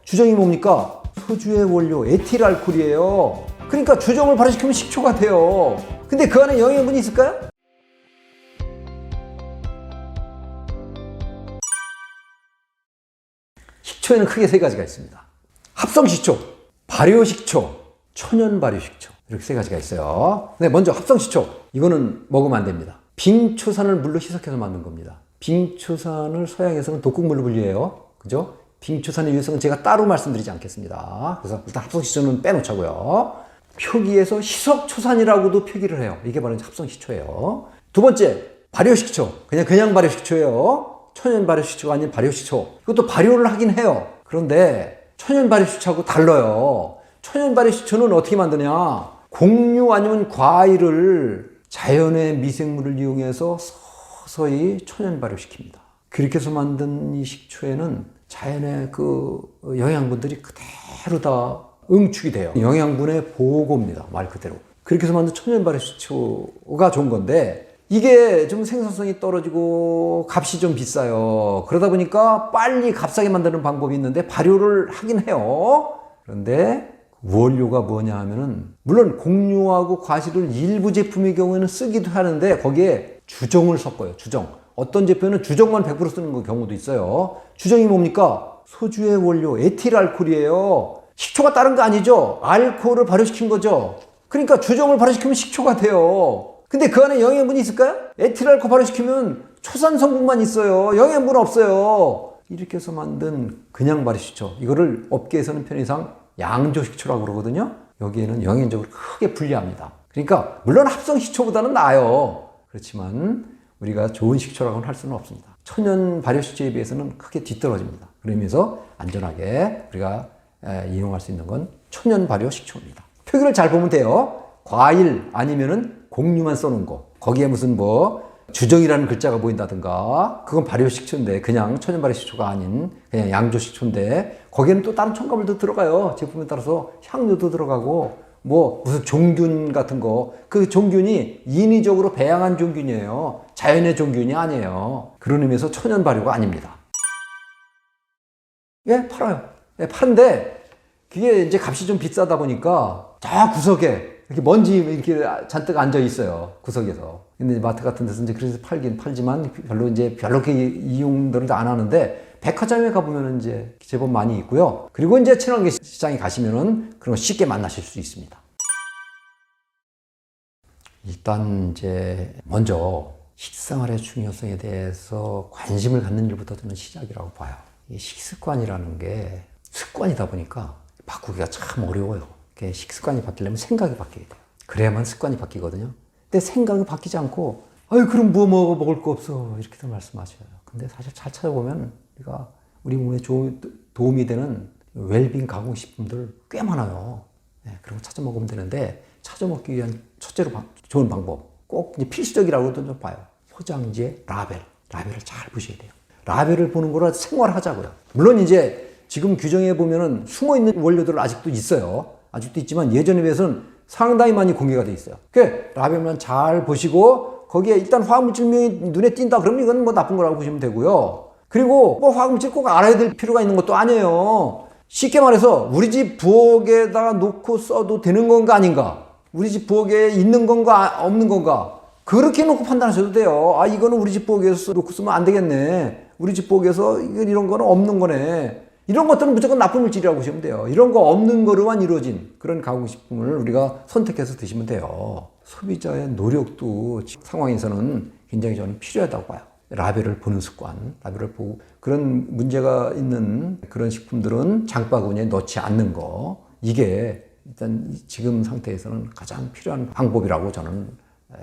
주정이 뭡니까? 소주의 원료 에틸 알코올이에요. 그러니까 주정을 발효시키면 식초가 돼요. 근데 그 안에 영양분이 있을까요? 식초에는 크게 세 가지가 있습니다. 합성식초, 발효식초, 천연발효식초, 이렇게 세 가지가 있어요. 네, 먼저 합성식초. 이거는 먹으면 안 됩니다. 빙초산을 물로 희석해서 만든 겁니다. 빙초산을 서양에서는 독극물로 분류해요. 그죠? 빙초산의 유해성은 제가 따로 말씀드리지 않겠습니다. 그래서 일단 합성식초는 빼놓자고요. 표기에서 희석초산이라고도 표기를 해요. 이게 바로 합성식초예요. 두 번째, 발효식초. 그냥 발효식초예요. 천연 발효식초가 아닌 발효식초. 이것도 발효를 하긴 해요. 그런데 천연 발효식초하고 달라요. 천연 발효식초는 어떻게 만드냐? 곡류 아니면 과일을 자연의 미생물을 이용해서 서서히 천연 발효시킵니다. 그렇게 해서 만든 이 식초에는 자연의 그 영양분들이 그대로 다 응축이 돼요. 영양분의 보고입니다. 말 그대로. 그렇게 해서 만든 천연 발효식초가 좋은 건데 이게 좀 생산성이 떨어지고 값이 좀 비싸요. 그러다 보니까 빨리 값싸게 만드는 방법이 있는데 발효를 하긴 해요. 그런데 원료가 뭐냐 하면은 물론 곡류하고 과실을 일부 제품의 경우에는 쓰기도 하는데 거기에 주정을 섞어요. 주정. 어떤 제품에는 주정만 100% 쓰는 경우도 있어요. 주정이 뭡니까? 소주의 원료 에틸 알코올이에요. 식초가 다른 거 아니죠? 알코올을 발효시킨 거죠. 그러니까 주정을 발효시키면 식초가 돼요. 근데 그 안에 영양분이 있을까요? 에틸 알코올 발효시키면 초산 성분만 있어요. 영양분 없어요. 이렇게 해서 만든 그냥 발효식초. 이거를 업계에서는 편의상 양조식초라고 그러거든요. 여기에는 영양적으로 크게 불리합니다. 그러니까 물론 합성식초보다는 나아요. 그렇지만 우리가 좋은 식초라고는 할 수는 없습니다. 천연 발효식초에 비해서는 크게 뒤떨어집니다. 그러면서 안전하게 우리가 이용할 수 있는 건 천연 발효식초입니다. 표기를 잘 보면 돼요. 과일 아니면은 곡류만 써놓은 거. 거기에 무슨 주정이라는 글자가 보인다든가 그건 발효식초인데 그냥 천연 발효식초가 아닌 그냥 양조식초인데 거기에는 또 다른 첨가물도 들어가요. 제품에 따라서 향료도 들어가고 무슨 종균 같은 거. 그 종균이 인위적으로 배양한 종균이에요. 자연의 종균이 아니에요. 그런 의미에서 천연 발효가 아닙니다. 예, 팔아요. 예, 파는데 그게 이제 값이 좀 비싸다 보니까 저 구석에 이렇게 먼지 이렇게 잔뜩 앉아 있어요. 구석에서. 근데 마트 같은 데서 이제 그래서 팔긴 팔지만 별로 그렇게 이용들을 안 하는데 백화점에 가보면 이제 제법 많이 있고요. 그리고 이제 친환경 시장에 가시면은 그런 거 쉽게 만나실 수 있습니다. 일단 이제 먼저 식생활의 중요성에 대해서 관심을 갖는 일부터 저는 시작이라고 봐요. 이 식습관이라는 게 습관이다 보니까 바꾸기가 참 어려워요. 식습관이 바뀌려면 생각이 바뀌어야 돼요. 그래야만 습관이 바뀌거든요. 근데 생각이 바뀌지 않고 그럼 먹을 거 없어 이렇게들 말씀하셔요. 근데 사실 잘 찾아보면 우리 몸에 도움이 되는 웰빙 가공식품들 꽤 많아요. 네, 그런 거 찾아 먹으면 되는데 찾아 먹기 위한 첫째로 좋은 방법 꼭 이제 필수적이라고도 좀 봐요. 포장지의 라벨을 잘 보셔야 돼요. 라벨을 보는 거라 생활하자고요. 물론 이제 지금 규정에 보면은 숨어 있는 원료들 아직도 있어요. 아직도 있지만 예전에 비해서는 상당히 많이 공개가 돼 있어요. 그 라벨만 잘 보시고 거기에 일단 화학물질명이 눈에 띈다 그러면 이건 나쁜 거라고 보시면 되고요. 그리고 화학물질 꼭 알아야 될 필요가 있는 것도 아니에요. 쉽게 말해서 우리 집 부엌에다가 놓고 써도 되는 건가 아닌가? 우리 집 부엌에 있는 건가 없는 건가? 그렇게 놓고 판단하셔도 돼요. 이거는 우리 집 부엌에서 놓고 쓰면 안 되겠네. 우리 집 부엌에서 이런 거는 없는 거네. 이런 것들은 무조건 나쁜 물질이라고 보시면 돼요. 이런 거 없는 거로만 이루어진 그런 가공식품을 우리가 선택해서 드시면 돼요. 소비자의 노력도 상황에서는 굉장히 저는 필요하다고 봐요. 라벨을 보는 습관, 라벨을 보고 그런 문제가 있는 그런 식품들은 장바구니에 넣지 않는 거. 이게 일단 지금 상태에서는 가장 필요한 방법이라고 저는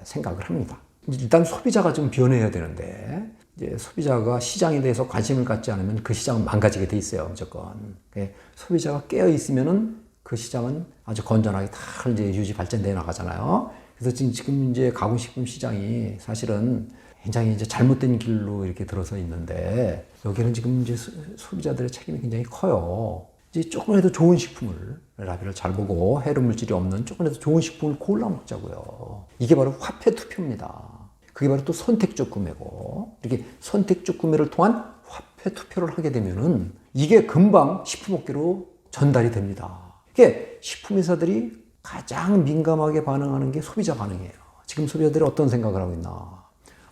생각을 합니다. 일단 소비자가 좀 변해야 되는데 이제 소비자가 시장에 대해서 관심을 갖지 않으면 그 시장은 망가지게 돼 있어요, 무조건. 소비자가 깨어 있으면은 그 시장은 아주 건전하게 다 이제 유지 발전돼 나가잖아요. 그래서 지금 이제 가공식품 시장이 사실은 굉장히 이제 잘못된 길로 이렇게 들어서 있는데 여기는 지금 이제 소비자들의 책임이 굉장히 커요. 이제 조금이라도 좋은 식품을 라벨을 잘 보고 해로운 물질이 없는 조금이라도 좋은 식품을 골라 먹자고요. 이게 바로 화폐 투표입니다. 그게 바로 또 선택적 구매고 이렇게 선택적 구매를 통한 화폐 투표를 하게 되면은 이게 금방 식품업계로 전달이 됩니다. 이게 식품회사들이 가장 민감하게 반응하는 게 소비자 반응이에요. 지금 소비자들이 어떤 생각을 하고 있나?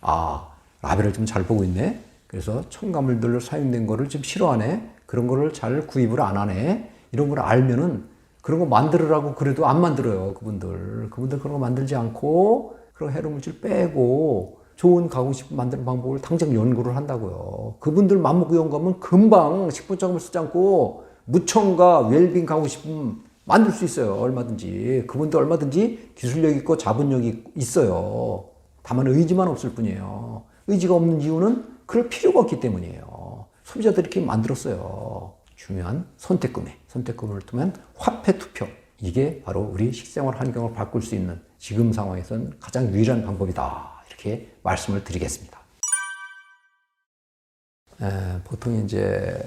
아, 라벨을 좀 잘 보고 있네? 그래서 첨가물들로 사용된 거를 좀 싫어하네? 그런 거를 잘 구입을 안 하네? 이런 걸 알면은 그런 거 만들으라고 그래도 안 만들어요, 그분들. 그분들 그런 거 만들지 않고 그런 해로물질 빼고 좋은 가공식품 만드는 방법을 당장 연구를 한다고요. 그분들 맘먹고 연구하면 금방 식품자금을 쓰지 않고 무첨가 웰빙 가공식품 만들 수 있어요. 얼마든지. 그분들 얼마든지 기술력 있고 자본력이 있어요. 다만 의지만 없을 뿐이에요. 의지가 없는 이유는 그럴 필요가 없기 때문이에요. 소비자들이 이렇게 만들었어요. 중요한 선택금을 통한 화폐 투표. 이게 바로 우리 식생활 환경을 바꿀 수 있는 지금 상황에선 가장 유일한 방법이다. 이렇게 말씀을 드리겠습니다. 보통 이제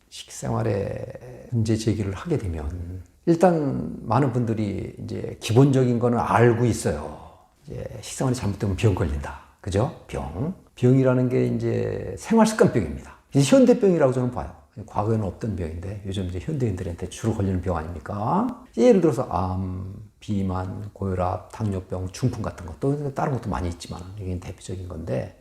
식생활에 문제 제기를 하게 되면 일단 많은 분들이 이제 기본적인 거는 알고 있어요. 이제 식생활이 잘못되면 병 걸린다. 그죠? 병이라는 게 이제 생활습관병입니다. 이제 현대병이라고 저는 봐요. 과거에는 없던 병인데 요즘 이제 현대인들한테 주로 걸리는 병 아닙니까? 예를 들어서 암, 비만, 고혈압, 당뇨병, 중풍 같은 것도 다른 것도 많이 있지만 이게 대표적인 건데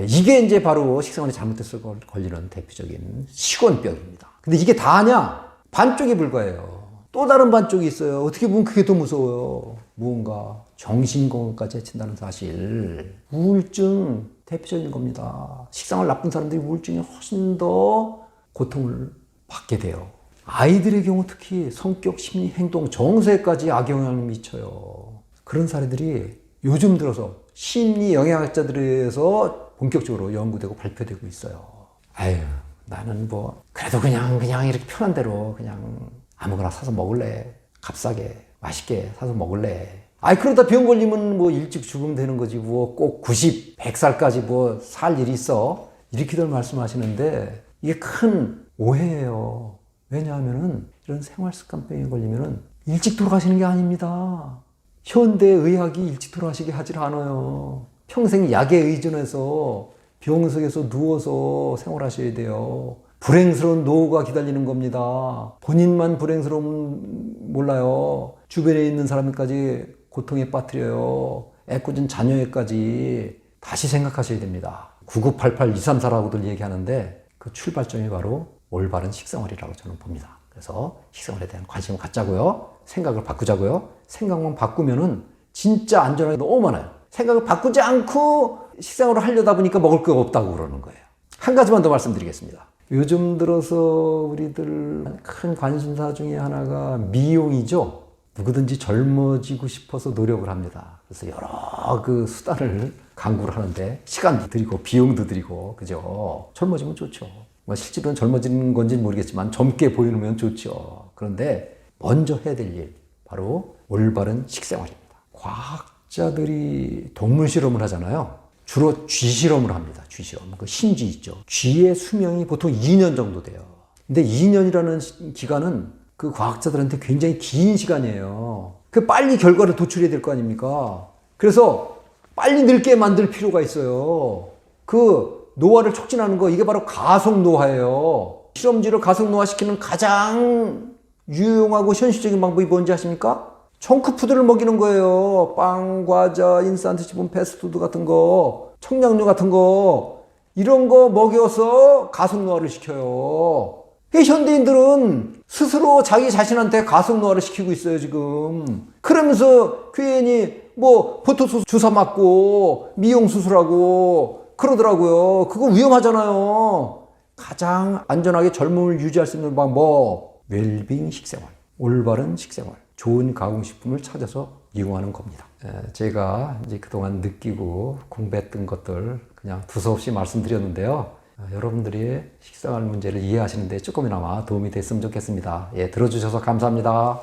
이게 이제 바로 식생활이 잘못돼서 걸리는 대표적인 식원병입니다. 근데 이게 다냐? 반쪽이 불과해요. 또 다른 반쪽이 있어요. 어떻게 보면 그게 더 무서워요. 무언가 정신건강까지 해친다는 사실. 우울증 대표적인 겁니다. 식생활 나쁜 사람들이 우울증이 훨씬 더 고통을 받게 돼요. 아이들의 경우 특히 성격, 심리, 행동, 정서에까지 악영향을 미쳐요. 그런 사례들이 요즘 들어서 심리 영양학자들에 의해서 본격적으로 연구되고 발표되고 있어요. 아유, 나는 뭐 그래도 그냥 이렇게 편한 대로 그냥 아무거나 사서 먹을래. 값싸게 맛있게 사서 먹을래. 아이 그러다 병 걸리면 뭐 일찍 죽으면 되는 거지 뭐 꼭 90, 100살까지 뭐 살 일이 있어. 이렇게들 말씀하시는데 이게 큰 오해예요. 왜냐하면은 이런 생활습관병에 걸리면은 일찍 돌아가시는 게 아닙니다. 현대의학이 일찍 돌아가시게 하질 않아요. 평생 약에 의존해서 병석에서 누워서 생활하셔야 돼요. 불행스러운 노후가 기다리는 겁니다. 본인만 불행스러움 몰라요. 주변에 있는 사람까지 고통에 빠뜨려요. 애꿎은 자녀에까지 다시 생각하셔야 됩니다. 9988234라고들 얘기하는데 그 출발점이 바로 올바른 식생활이라고 저는 봅니다. 그래서 식생활에 대한 관심을 갖자고요. 생각을 바꾸자고요. 생각만 바꾸면은 진짜 안전하게 너무 많아요. 생각을 바꾸지 않고 식생활을 하려다 보니까 먹을 거 없다고 그러는 거예요. 한 가지만 더 말씀드리겠습니다. 요즘 들어서 우리들 큰 관심사 중에 하나가 미용이죠. 누구든지 젊어지고 싶어서 노력을 합니다. 그래서 여러 그 수단을 강구를 하는데 시간도 들이고 비용도 들이고 그죠. 젊어지면 좋죠. 뭐 실제로는 젊어지는 건지는 모르겠지만 젊게 보이면 좋죠. 그런데 먼저 해야 될 일 바로 올바른 식생활입니다. 과학자들이 동물 실험을 하잖아요. 주로 쥐 실험을 합니다. 쥐 실험. 그 신쥐 있죠. 쥐의 수명이 보통 2년 정도 돼요. 근데 2년이라는 기간은 그 과학자들한테 굉장히 긴 시간이에요. 그 빨리 결과를 도출해야 될 거 아닙니까? 그래서 빨리 늙게 만들 필요가 있어요. 그 노화를 촉진하는 거 이게 바로 가속 노화예요. 실험쥐를 가속 노화시키는 가장 유용하고 현실적인 방법이 뭔지 아십니까? 정크푸드를 먹이는 거예요. 빵, 과자, 인스턴트 식품, 패스트푸드 같은 거, 청량류 같은 거 이런 거 먹여서 가속 노화를 시켜요. 현대인들은 스스로 자기 자신한테 가속 노화를 시키고 있어요, 지금. 그러면서 괜히 뭐 보토스 주사 맞고 미용 수술하고 그러더라고요. 그거 위험하잖아요. 가장 안전하게 젊음을 유지할 수 있는 방법, 웰빙 식생활, 올바른 식생활, 좋은 가공식품을 찾아서 이용하는 겁니다. 제가 이제 그동안 느끼고 공부했던 것들 그냥 두서없이 말씀드렸는데요. 여러분들이 식생활 문제를 이해하시는데 조금이나마 도움이 됐으면 좋겠습니다. 예, 들어주셔서 감사합니다.